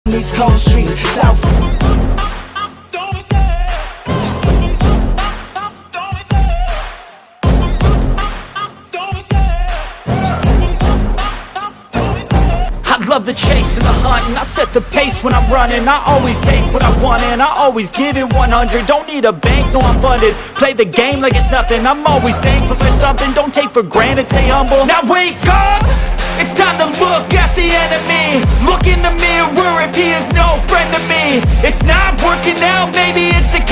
These cold streets, South. I love the chase and the hunt, and I set the pace when I'm running. I always take what I want and I always give it 100. Don't need a bank, no I'm funded. Play the game like it's nothing. I'm always thankful for something. Don't take for granted, stay humble. Now wake up! It's time to look at the enemy. Look in the mirror if he is no friend to me. It's not working out, maybe it's the